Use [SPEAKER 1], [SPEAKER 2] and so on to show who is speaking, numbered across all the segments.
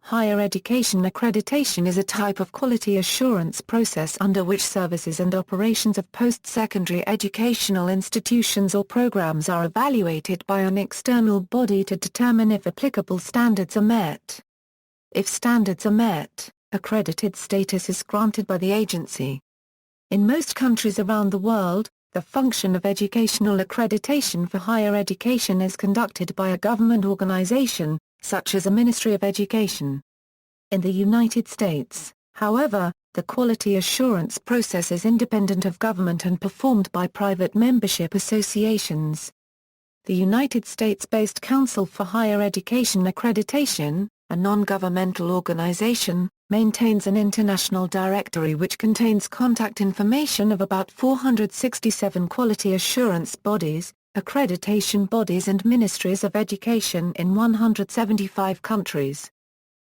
[SPEAKER 1] Higher education accreditation is a type of quality assurance process under which services and operations of post-secondary educational institutions or programs are evaluated by an external body to determine if applicable standards are met. If standards are met, accredited status is granted by the agency. In most countries around the world, the function of educational accreditation for higher education is conducted by a government organization, such as a Ministry of Education. In the United States, however, the quality assurance process is independent of government and performed by private membership associations. The United States-based Council for Higher Education Accreditation, a non-governmental organization, maintains an international directory which contains contact information of about 467 quality assurance bodies, accreditation bodies and ministries of education in 175 countries.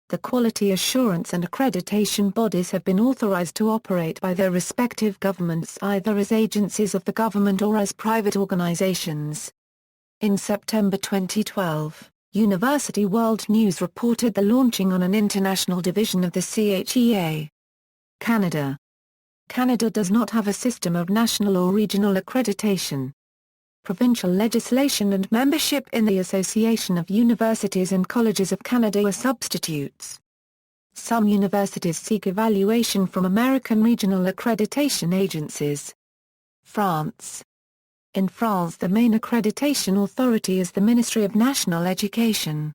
[SPEAKER 1] The quality assurance and accreditation bodies have been authorized to operate by their respective governments either as agencies of the government or as private organizations. In September 2012, University World News reported the launching on an international division of the CHEA. Canada. Canada does not have a system of national or regional accreditation. Provincial legislation and membership in the Association of Universities and Colleges of Canada are substitutes. Some universities seek evaluation from American regional accreditation agencies. France. In France, the main accreditation authority is the Ministry of National Education.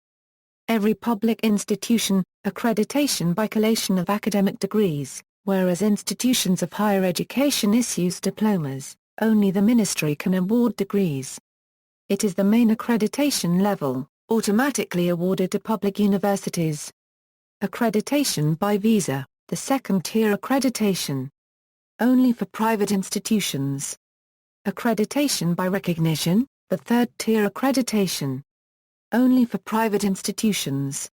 [SPEAKER 1] Every public institution, accreditation by collation of academic degrees, whereas institutions of higher education issues diplomas, only the ministry can award degrees. It is the main accreditation level, automatically awarded to public universities. Accreditation by visa, the second-tier accreditation. Only for private institutions. Accreditation by recognition, the third-tier accreditation. Only for private institutions.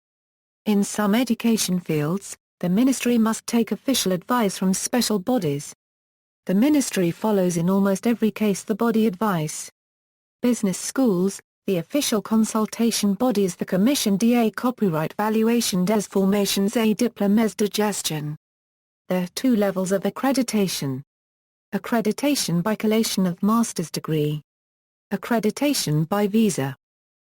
[SPEAKER 1] In some education fields, the ministry must take official advice from special bodies. The ministry follows in almost every case the body advice. Business schools, the official consultation body is the Commission des Copyright Valuation des Formations et Diplômes de Gestion. There are two levels of accreditation. Accreditation by collation of master's degree. Accreditation by visa.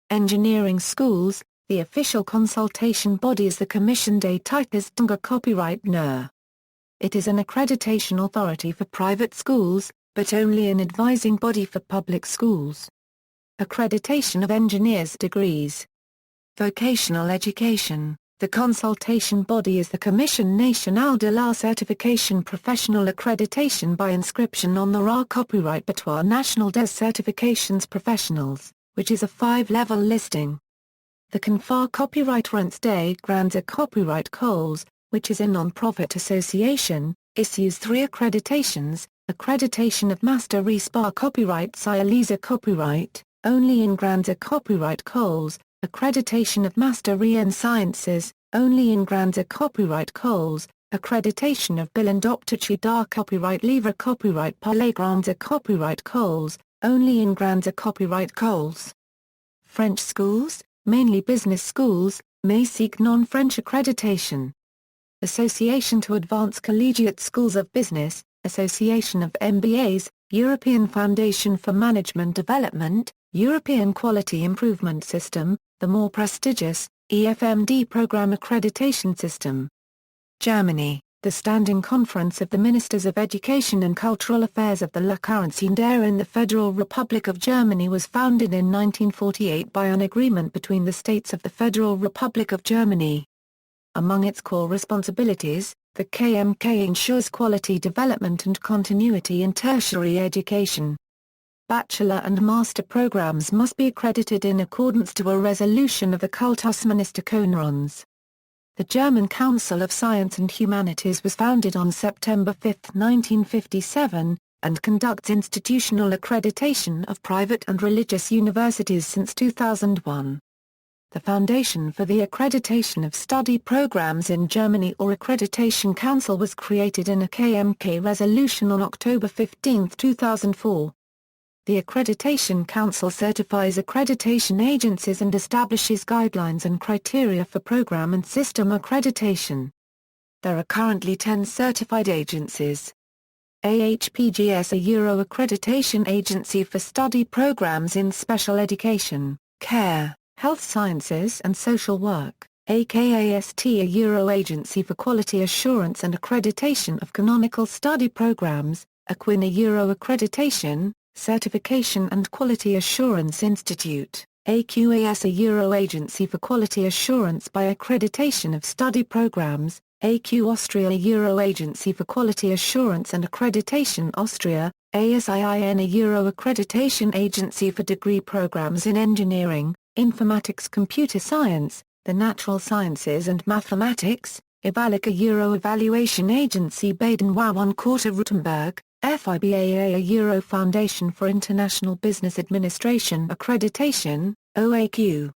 [SPEAKER 1] Engineering schools, the official consultation body is the Commission des titres de copyright NER. It is an accreditation authority for private schools, but only an advising body for public schools. Accreditation of engineers' degrees. Vocational education. The consultation body is the Commission nationale de la certification professional accreditation by inscription on the RA Copyright National des Certifications Professionnelles, which is a 5-level listing. The Confar Copyright des Grands Copyright Coles, which is a non-profit association, issues 3 accreditations: accreditation of Master Respar Copyright Sialisa Copyright, only in Grands Copyright Coles, accreditation of Master en Sciences, only in Grands Copyright Coles, accreditation of Bill and Aptitude d'Art Copyright Livre Copyright par les Grands Copyright Coles, only in Grands Copyright Coles. French schools, mainly business schools, may seek non-French accreditation. Association to Advance Collegiate Schools of Business, Association of MBAs, European Foundation for Management Development, European Quality Improvement System, the more prestigious, EFMD Program Accreditation System. Germany, the Standing Conference of the Ministers of Education and Cultural Affairs of the La Quarantaine d'Air in the Federal Republic of Germany was founded in 1948 by an agreement between the states of the Federal Republic of Germany. Among its core responsibilities, the KMK ensures quality development and continuity in tertiary education. Bachelor and master programs must be accredited in accordance to a resolution of the Kultusministerkonferenz. The German Council of Science and Humanities was founded on September 5, 1957, and conducts institutional accreditation of private and religious universities since 2001. The Foundation for the Accreditation of Study Programs in Germany or Accreditation Council was created in a KMK resolution on October 15, 2004. The Accreditation Council certifies accreditation agencies and establishes guidelines and criteria for program and system accreditation. There are currently 10 certified agencies. AHPGS, a Euro accreditation agency for study programs in special education, care, health sciences and social work. AKAST, a Euro agency for quality assurance and accreditation of canonical study programs. AQUIN, a Euro accreditation, certification and quality assurance institute. AQAS, a Euro agency for quality assurance by accreditation of study programs. AQ Austria, a Euro agency for quality assurance and accreditation Austria. ASIIN, a Euro accreditation agency for degree programs in engineering, informatics, computer science, the natural sciences and mathematics. Evalic, a Euro evaluation agency Baden-Württemberg. FIBAA, a Euro Foundation for International Business Administration Accreditation, OAQ.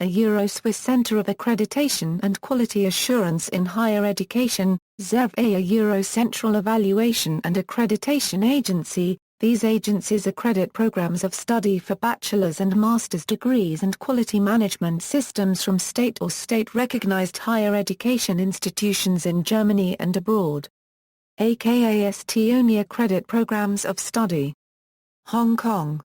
[SPEAKER 1] A Euro-Swiss Centre of Accreditation and Quality Assurance in Higher Education, ZERV, a Euro Central Evaluation and Accreditation Agency. These agencies accredit programs of study for bachelor's and master's degrees and quality management systems from state or state-recognized higher education institutions in Germany and abroad. AKAST only accredit programs of study. Hong Kong.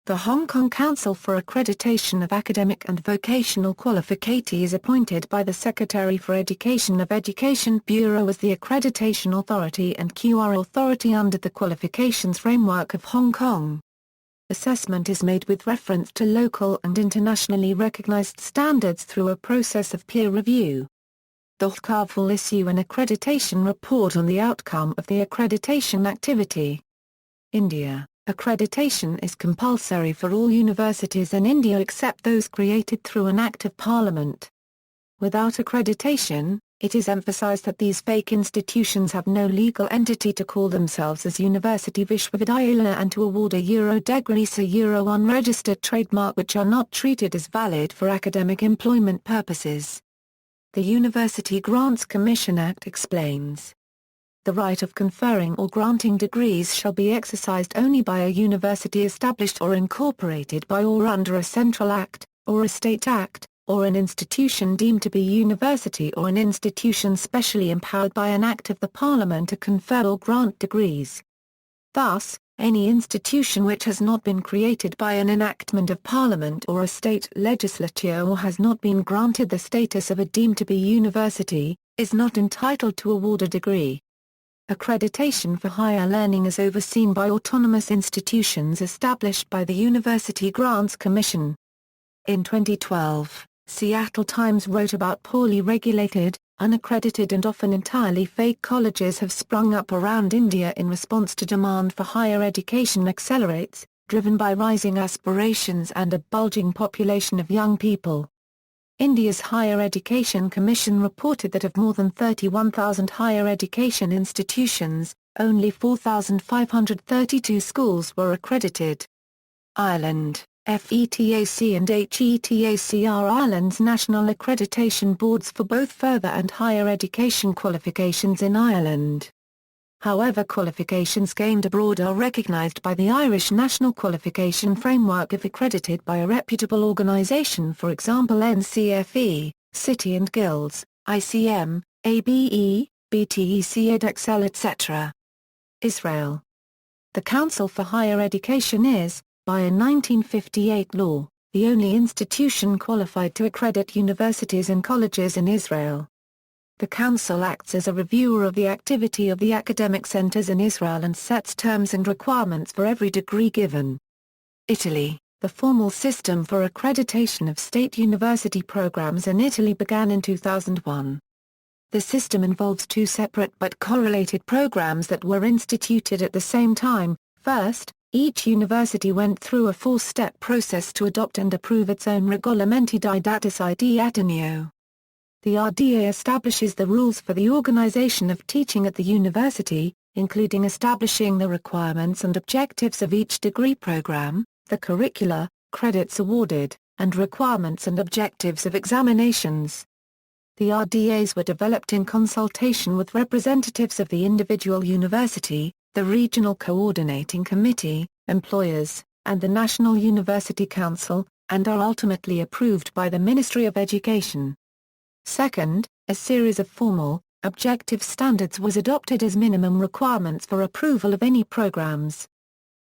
[SPEAKER 1] The Hong Kong Council for Accreditation of Academic and Vocational Qualifications is appointed by the Secretary for Education of Education Bureau as the accreditation authority and QR authority under the qualifications framework of Hong Kong. Assessment is made with reference to local and internationally recognized standards through a process of peer review. The HCAV will issue an accreditation report on the outcome of the accreditation activity. India. Accreditation is compulsory for all universities in India except those created through an Act of Parliament. Without accreditation, it is emphasized that these fake institutions have no legal entity to call themselves as University Vishwavidyalaya and to award a Euro degree, a Euro unregistered trademark, which are not treated as valid for academic employment purposes. The University Grants Commission Act explains. The right of conferring or granting degrees shall be exercised only by a university established or incorporated by or under a central act, or a state act, or an institution deemed to be university or an institution specially empowered by an act of the Parliament to confer or grant degrees. Thus, any institution which has not been created by an enactment of Parliament or a state legislature or has not been granted the status of a deemed to be university, is not entitled to award a degree. Accreditation for higher learning is overseen by autonomous institutions established by the University Grants Commission. In 2012, Seattle Times wrote about poorly regulated, unaccredited and often entirely fake colleges have sprung up around India in response to demand for higher education accelerates, driven by rising aspirations and a bulging population of young people. India's Higher Education Commission reported that of more than 31,000 higher education institutions, only 4,532 schools were accredited. Ireland. FETAC and HETAC are Ireland's national accreditation boards for both further and higher education qualifications in Ireland. However, qualifications gained abroad are recognised by the Irish National Qualification Framework if accredited by a reputable organisation, for example NCFE, City and Guilds, ICM, ABE, BTEC Edexcel etc. Israel. The Council for Higher Education is, by a 1958 law, the only institution qualified to accredit universities and colleges in Israel. The Council acts as a reviewer of the activity of the academic centers in Israel and sets terms and requirements for every degree given. Italy. The formal system for accreditation of state university programs in Italy began in 2001. The system involves two separate but correlated programs that were instituted at the same time. First, each university went through a four-step process to adopt and approve its own Regolamenti Didattici di Ateneo. The RDA establishes the rules for the organization of teaching at the university, including establishing the requirements and objectives of each degree program, the curricula, credits awarded, and requirements and objectives of examinations. The RDAs were developed in consultation with representatives of the individual university, the Regional Coordinating Committee, employers, and the National University Council, and are ultimately approved by the Ministry of Education. Second, a series of formal, objective standards was adopted as minimum requirements for approval of any programs.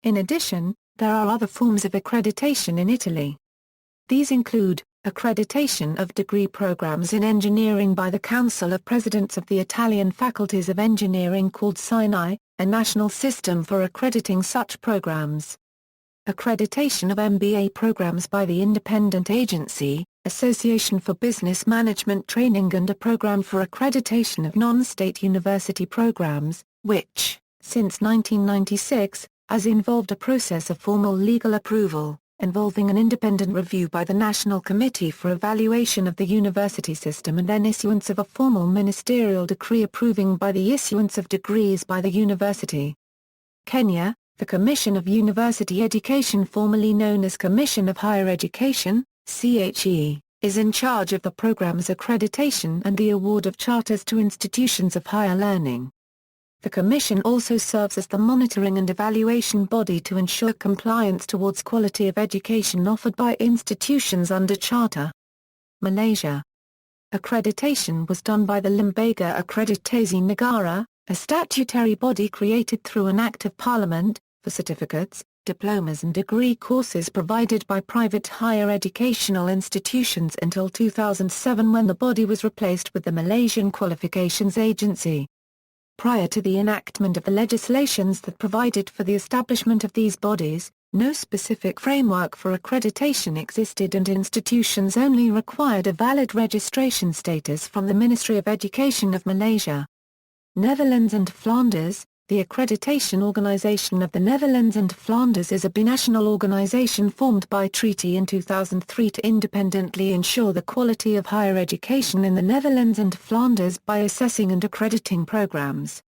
[SPEAKER 1] In addition, there are other forms of accreditation in Italy. These include, accreditation of degree programs in engineering by the Council of Presidents of the Italian faculties of engineering called Sinai, a national system for accrediting such programs. Accreditation of MBA programs by the independent agency, Association for Business Management Training, and a program for accreditation of non-state university programs, which, since 1996, has involved a process of formal legal approval, involving an independent review by the National Committee for Evaluation of the University System and then issuance of a formal ministerial decree approving by the issuance of degrees by the university. Kenya, the Commission of University Education, formerly known as Commission of Higher Education, CHE, is in charge of the program's accreditation and the award of charters to institutions of higher learning. The Commission also serves as the monitoring and evaluation body to ensure compliance towards quality of education offered by institutions under charter. Malaysia. Accreditation was done by the Lembaga Accreditasi Negara, a statutory body created through an Act of Parliament, for certificates, diplomas and degree courses provided by private higher educational institutions until 2007, when the body was replaced with the Malaysian Qualifications Agency. Prior to the enactment of the legislations that provided for the establishment of these bodies, no specific framework for accreditation existed and institutions only required a valid registration status from the Ministry of Education of Malaysia. Netherlands and Flanders. The Accreditation Organisation of the Netherlands and Flanders is a binational organisation formed by treaty in 2003 to independently ensure the quality of higher education in the Netherlands and Flanders by assessing and accrediting programs.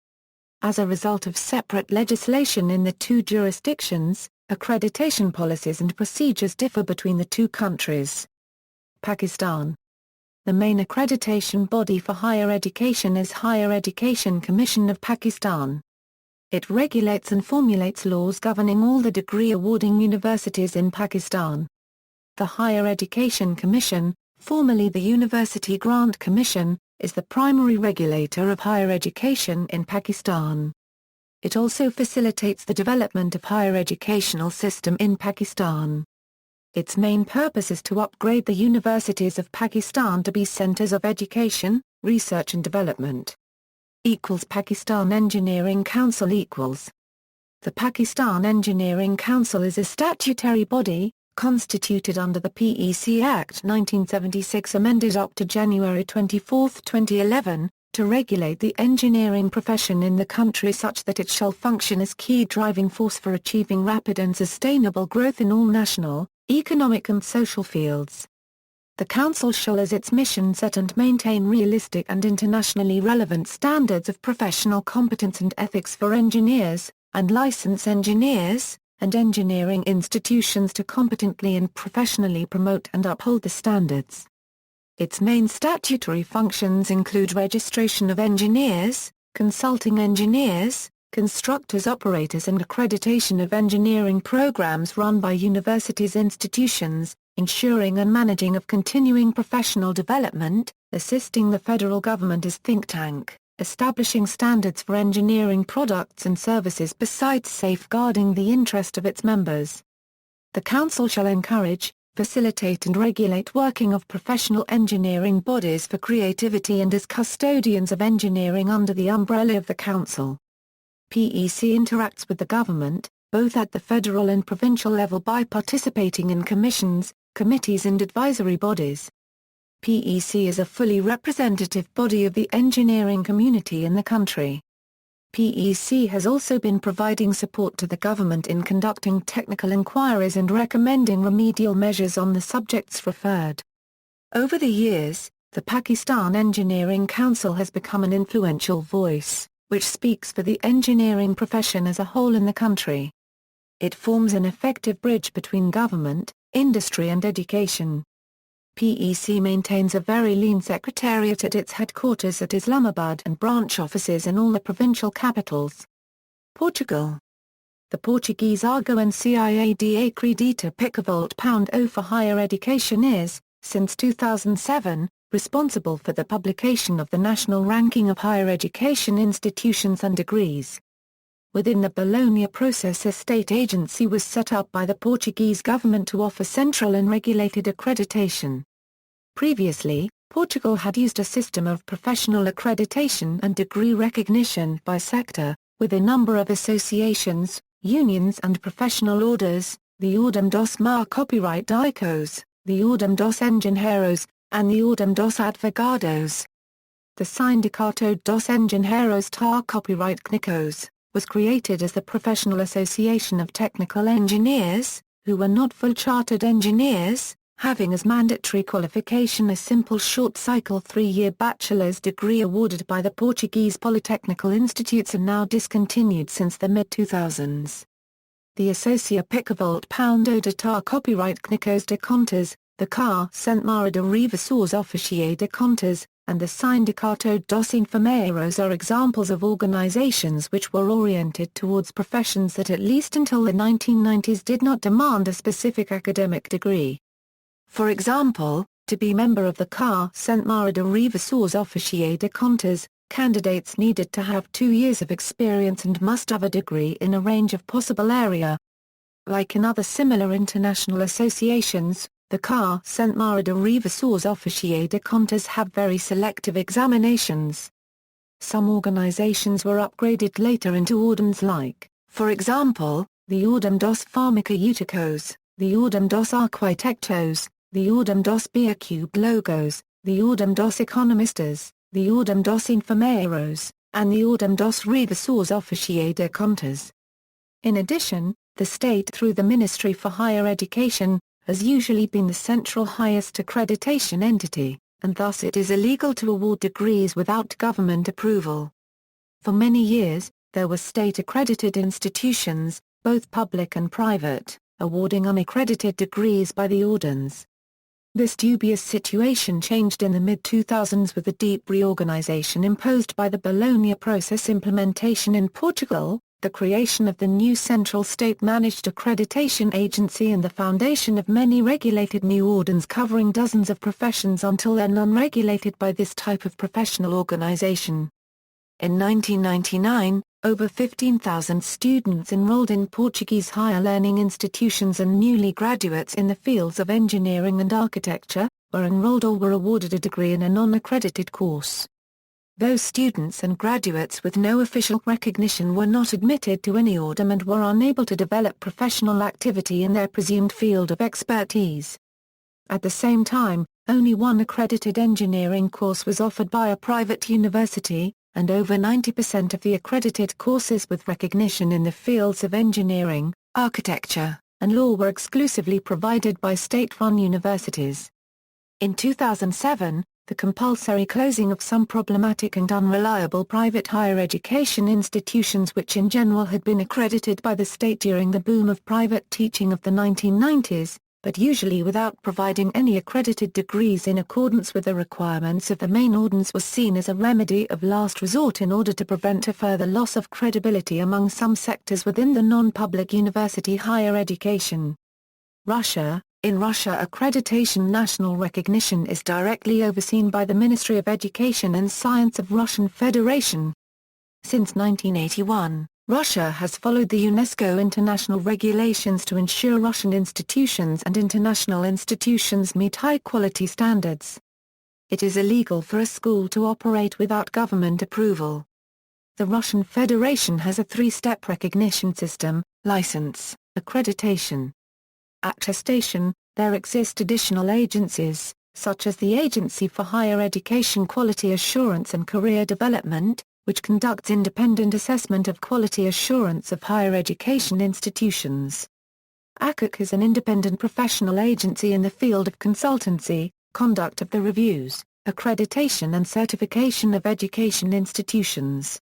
[SPEAKER 1] As a result of separate legislation in the two jurisdictions, accreditation policies and procedures differ between the two countries. Pakistan. The main accreditation body for higher education is Higher Education Commission of Pakistan. It regulates and formulates laws governing all the degree-awarding universities in Pakistan. The Higher Education Commission, formerly the University Grant Commission, is the primary regulator of higher education in Pakistan. It also facilitates the development of higher educational system in Pakistan. Its main purpose is to upgrade the universities of Pakistan to be centers of education, research and development. Pakistan Engineering Council equals. The Pakistan Engineering Council is a statutory body, constituted under the PEC Act 1976 amended up to January 24, 2011, to regulate the engineering profession in the country such that it shall function as key driving force for achieving rapid and sustainable growth in all national, economic and social fields. The Council shall as its mission set and maintain realistic and internationally relevant standards of professional competence and ethics for engineers, and license engineers, and engineering institutions to competently and professionally promote and uphold the standards. Its main statutory functions include registration of engineers, consulting engineers, constructors, operators and accreditation of engineering programs run by universities institutions, ensuring and managing of continuing professional development, assisting the federal government as think tank, establishing standards for engineering products and services besides safeguarding the interest of its members. The Council shall encourage, facilitate and regulate working of professional engineering bodies for creativity and as custodians of engineering under the umbrella of the Council. PEC interacts with the government, both at the federal and provincial level by participating in commissions, committees and advisory bodies. PEC is a fully representative body of the engineering community in the country. PEC has also been providing support to the government in conducting technical inquiries and recommending remedial measures on the subjects referred. Over the years, the Pakistan Engineering Council has become an influential voice, which speaks for the engineering profession as a whole in the country. It forms an effective bridge between government, industry and education. PEC maintains a very lean secretariat at its headquarters at Islamabad and branch offices in all the provincial capitals. Portugal. the Portuguese Argo and CIAD Accredited Picavolt Pound O for higher education is, since 2007, responsible for the publication of the national ranking of higher education institutions and degrees. Within the Bologna process, a state agency was set up by the Portuguese government to offer central and regulated accreditation. Previously, Portugal had used a system of professional accreditation and degree recognition by sector, with a number of associations, unions and professional orders, the Ordem dos Copyright-Dicos, the Ordem dos Engenheiros, and the Ordem dos Advogados. The Sindicato dos Engenheiros tar Copyright Técnicos was created as the professional association of technical engineers, who were not full chartered engineers, having as mandatory qualification a simple short-cycle 3-year bachelor's degree awarded by the Portuguese Polytechnical Institutes and now discontinued since the mid-2000s. The Associa Picavolt Pound O de tar Copyright Técnicos de Contas, the CAR Centmara de Revisores Oficiais de Contas, and the Sindicato dos Enfermeiros are examples of organizations which were oriented towards professions that at least until the 1990s did not demand a specific academic degree. For example, to be member of the CAR Centmara de Revisores Oficiais de Contas, candidates needed to have 2 years of experience and must have a degree in a range of possible area. Like in other similar international associations, the CAR Centmara de Revisores Oficiais de Contas have very selective examinations. Some organizations were upgraded later into ordens like, for example, the Ordem dos Farmacêuticos, the Ordem dos Arquitectos, the Ordem dos Biocubólogos, the Ordem dos Economistas, the Ordem dos Enfermeiros, and the Ordem dos Revisores Oficiais de Contas. In addition, the state through the Ministry for Higher Education, has usually been the central highest accreditation entity, and thus it is illegal to award degrees without government approval. For many years, there were state-accredited institutions, both public and private, awarding unaccredited degrees by the ordens. This dubious situation changed in the mid-2000s with the deep reorganization imposed by the Bologna process implementation in Portugal, the creation of the new central state-managed accreditation agency and the foundation of many regulated new ordens covering dozens of professions until then unregulated by this type of professional organization. In 1999, over 15,000 students enrolled in Portuguese higher learning institutions and newly graduates in the fields of engineering and architecture, were enrolled or were awarded a degree in a non-accredited course. Those students and graduates with no official recognition were not admitted to any ordem and were unable to develop professional activity in their presumed field of expertise. At the same time, only one accredited engineering course was offered by a private university, and over 90% of the accredited courses with recognition in the fields of engineering, architecture, and law were exclusively provided by state-run universities. In 2007, the compulsory closing of some problematic and unreliable private higher education institutions which in general had been accredited by the state during the boom of private teaching of the 1990s, but usually without providing any accredited degrees in accordance with the requirements of the main ordens, was seen as a remedy of last resort in order to prevent a further loss of credibility among some sectors within the non-public university higher education. Russia. In Russia, accreditation national recognition is directly overseen by the Ministry of Education and Science of Russian Federation. Since 1981, Russia has followed the UNESCO international regulations to ensure Russian institutions and international institutions meet high-quality standards. It is illegal for a school to operate without government approval. The Russian Federation has a 3-step recognition system: license, accreditation, attestation. There exist additional agencies, such as the Agency for Higher Education Quality Assurance and Career Development, which conducts independent assessment of quality assurance of higher education institutions. ACUC is an independent professional agency in the field of consultancy, conduct of the reviews, accreditation and certification of education institutions.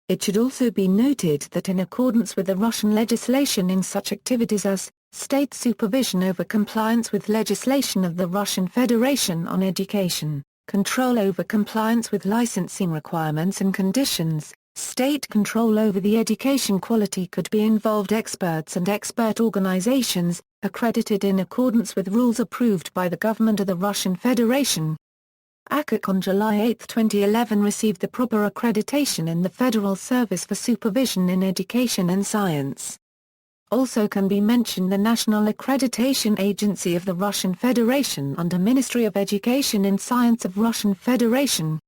[SPEAKER 1] It should also be noted that in accordance with the Russian legislation in such activities as state supervision over compliance with legislation of the Russian Federation on education, control over compliance with licensing requirements and conditions, State control over the education quality could be involved experts and expert organizations, accredited in accordance with rules approved by the government of the Russian Federation. ACC on July 8, 2011 received the proper accreditation in the Federal Service for Supervision in Education and Science. Also can be mentioned the National Accreditation Agency of the Russian Federation under Ministry of Education and Science of Russian Federation.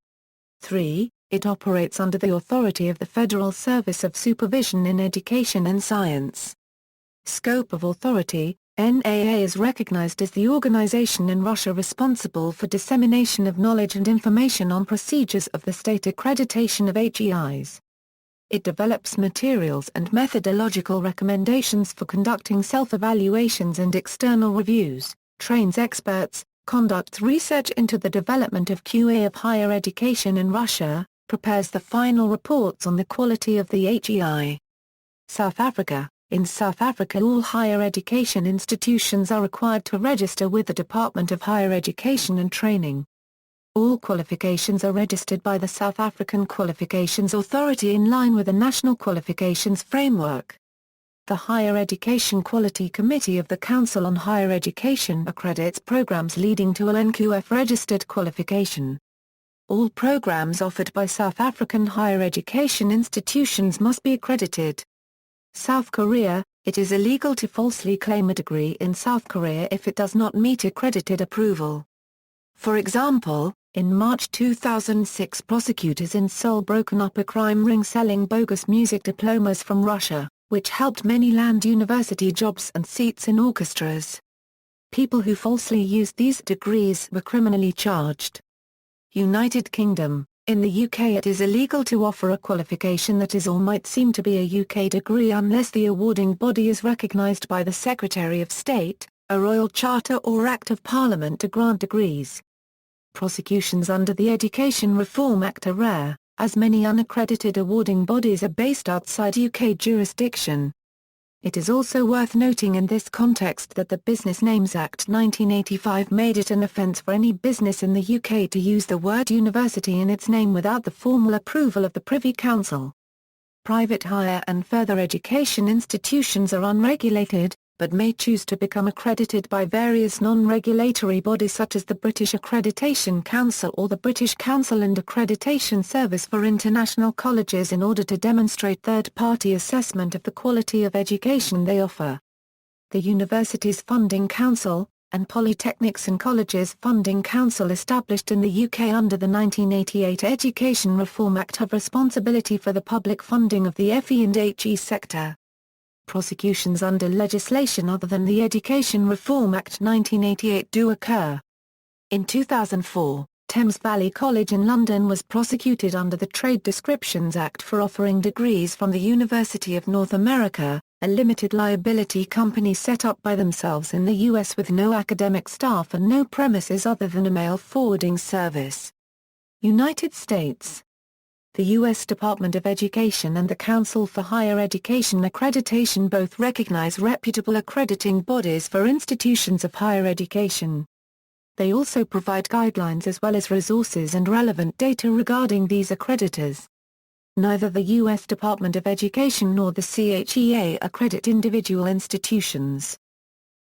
[SPEAKER 1] 3. It operates under the authority of the Federal Service of Supervision in Education and Science. Scope of authority: NAA is recognized as the organization in Russia responsible for dissemination of knowledge and information on procedures of the state accreditation of HEIs. It develops materials and methodological recommendations for conducting self-evaluations and external reviews, trains experts, conducts research into the development of QA of higher education in Russia, prepares the final reports on the quality of the HEI. South Africa: in South Africa all higher education institutions are required to register with the Department of Higher Education and Training. All qualifications are registered by the South African Qualifications Authority in line with the National Qualifications Framework. The Higher Education Quality Committee of the Council on Higher Education accredits programs leading to a NQF-registered qualification. All programs offered by South African higher education institutions must be accredited. South Korea: it is illegal to falsely claim a degree in South Korea if it does not meet accredited approval. For example, in March 2006 prosecutors in Seoul broken up a crime ring selling bogus music diplomas from Russia, which helped many land university jobs and seats in orchestras. People who falsely used these degrees were criminally charged. United Kingdom: in the UK it is illegal to offer a qualification that is or might seem to be a UK degree unless the awarding body is recognised by the Secretary of State, a Royal Charter or Act of Parliament to grant degrees. Prosecutions under the Education Reform Act are rare, as many unaccredited awarding bodies are based outside UK jurisdiction. It is also worth noting in this context that the Business Names Act 1985 made it an offence for any business in the UK to use the word university in its name without the formal approval of the Privy Council. Private higher and further education institutions are unregulated, but may choose to become accredited by various non-regulatory bodies such as the British Accreditation Council or the British Council and Accreditation Service for International Colleges in order to demonstrate third-party assessment of the quality of education they offer. The Universities Funding Council, and Polytechnics and Colleges Funding Council established in the UK under the 1988 Education Reform Act have responsibility for the public funding of the FE and HE sector. Prosecutions under legislation other than the Education Reform Act 1988 do occur. In 2004, Thames Valley College in London was prosecuted under the Trade Descriptions Act for offering degrees from the University of North America, a limited liability company set up by themselves in the US with no academic staff and no premises other than a mail forwarding service. United States: the U.S. Department of Education and the Council for Higher Education Accreditation both recognize reputable accrediting bodies for institutions of higher education. They also provide guidelines as well as resources and relevant data regarding these accreditors. Neither the U.S. Department of Education nor the CHEA accredit individual institutions.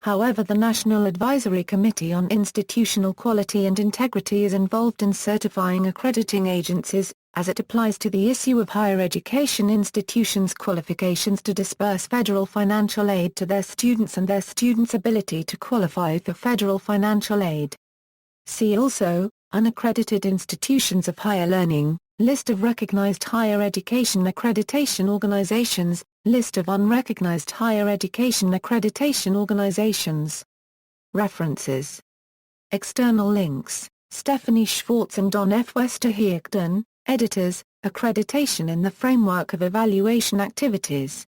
[SPEAKER 1] However, the National Advisory Committee on Institutional Quality and Integrity is involved in certifying accrediting agencies, as it applies to the issue of higher education institutions' qualifications to disperse federal financial aid to their students and their students' ability to qualify for federal financial aid. See also, unaccredited institutions of higher learning, list of recognized higher education accreditation organizations, list of unrecognized higher education accreditation organizations. References. External links: Stephanie Schwartz and Don F. Westerheegden, editors, Accreditation in the Framework of Evaluation Activities.